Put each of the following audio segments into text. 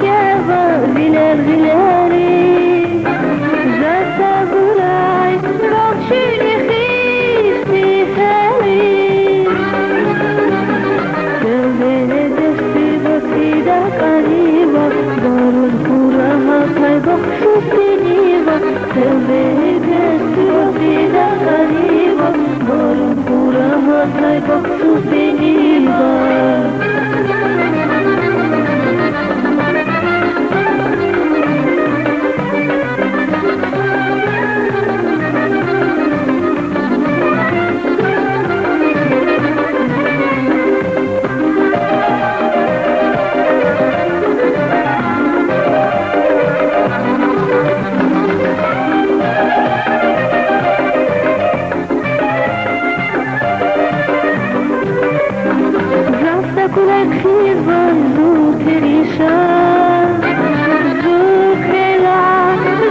piachevo vileri Zata gurai Rokshini khisti feri Tevene desti bakida kaniva Garun pura hathai bakhshustiniva Tevene desti bakida kaniva Garun pura hathai bakhshustiniva Kulak khizban zur terisha zur khela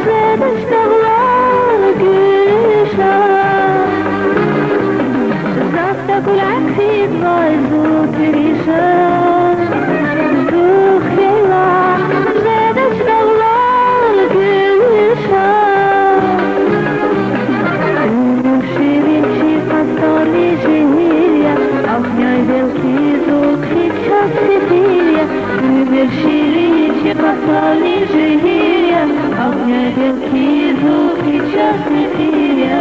zedsh taglar gülsha Zafta kulak khizban zur terisha zur khela zedsh taglar gülsha Shirin shi qastali jehilya Afnyay belki Сибирия, выбер ширище, послали жирия, огня белки, звук и час эфирия.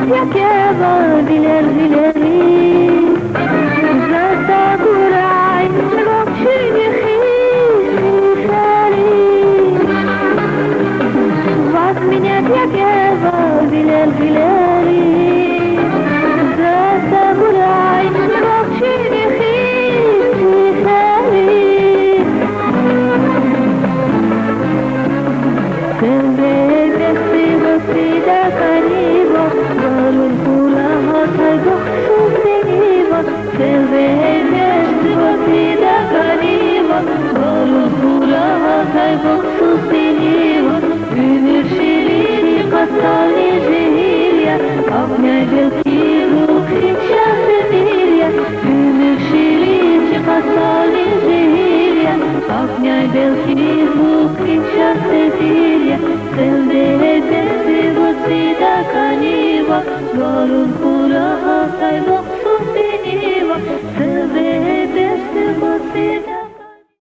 Piachevo vileri Zata gurai Rokshini khisti feri Вас меня piachevo vileri Zata gurai Rokshini khisti feri Tebe desti basida kanivo Garun pura hathai bakhshustiniva Tevene desti basida kaniva Garun pura hathai bakhshustiniva Ümür şirini qastali jehilya Avnyay belki ruhi şahsetirya Ümür şirini qastali jehilya Avnyay belki ruhi şahsetirya Tevene desti basida kaniva Garun pura hathai bakhshustiniva